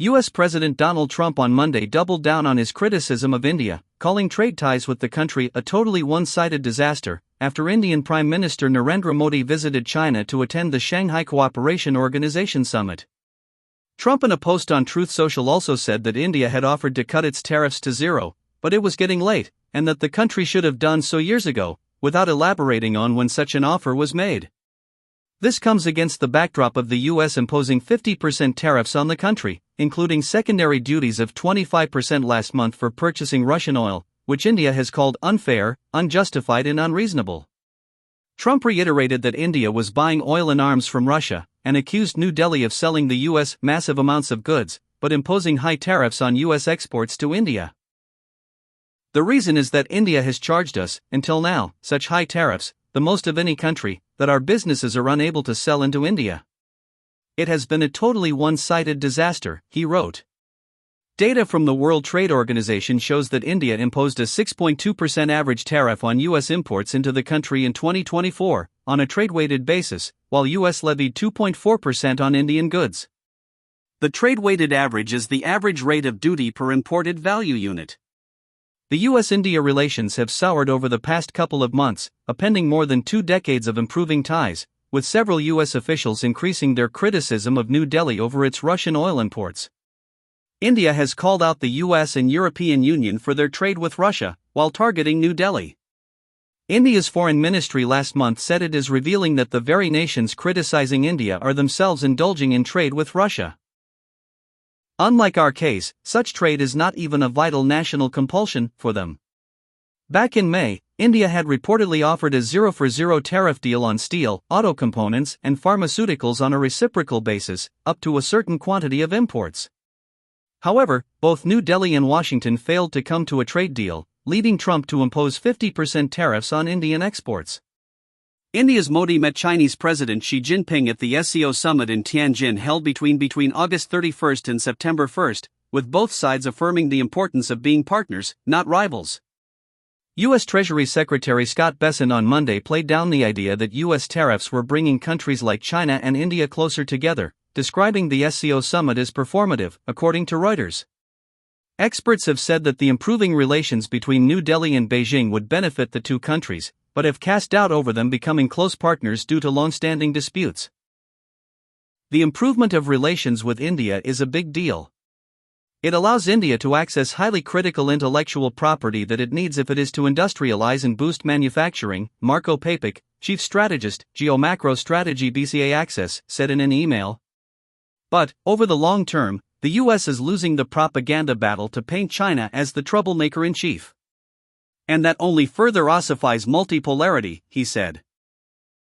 U.S. President Donald Trump on Monday doubled down on his criticism of India, calling trade ties with the country a totally one-sided disaster, after Indian Prime Minister Narendra Modi visited China to attend the Shanghai Cooperation Organization summit. Trump in a post on Truth Social also said that India had offered to cut its tariffs to zero, but it was getting late, and that the country should have done so years ago, without elaborating on when such an offer was made. This comes against the backdrop of the U.S. imposing 50% tariffs on the country, including secondary duties of 25% last month for purchasing Russian oil, which India has called unfair, unjustified and unreasonable. Trump reiterated that India was buying oil and arms from Russia, and accused New Delhi of selling the U.S. massive amounts of goods, but imposing high tariffs on U.S. exports to India. The reason is that India has charged us, until now, such high tariffs, the most of any country, that our businesses are unable to sell into India. It has been a totally one-sided disaster, he wrote. Data from the World Trade Organization shows that India imposed a 6.2% average tariff on U.S. imports into the country in 2024, on a trade-weighted basis, while U.S. levied 2.4% on Indian goods. The trade-weighted average is the average rate of duty per imported value unit. The U.S.-India relations have soured over the past couple of months, appending more than 2 decades of improving ties, with several U.S. officials increasing their criticism of New Delhi over its Russian oil imports. India has called out the U.S. and European Union for their trade with Russia, while targeting New Delhi. India's foreign ministry last month said it is revealing that the very nations criticizing India are themselves indulging in trade with Russia. Unlike our case, such trade is not even a vital national compulsion for them. Back in May, India had reportedly offered a 0-for-0 tariff deal on steel, auto components, and pharmaceuticals on a reciprocal basis, up to a certain quantity of imports. However, both New Delhi and Washington failed to come to a trade deal, leading Trump to impose 50% tariffs on Indian exports. India's Modi met Chinese President Xi Jinping at the SCO summit in Tianjin held between August 31 and September 1, with both sides affirming the importance of being partners, not rivals. U.S. Treasury Secretary Scott Bessent on Monday played down the idea that U.S. tariffs were bringing countries like China and India closer together, describing the SCO summit as performative, according to Reuters. Experts have said that the improving relations between New Delhi and Beijing would benefit the two countries, but have cast doubt over them becoming close partners due to long-standing disputes. The improvement of relations with India is a big deal. It allows India to access highly critical intellectual property that it needs if it is to industrialize and boost manufacturing, Marco Papik, chief strategist, Geomacro Strategy BCA Access, said in an email. But, over the long term, the U.S. is losing the propaganda battle to paint China as the troublemaker-in-chief. And that only further ossifies multipolarity, he said.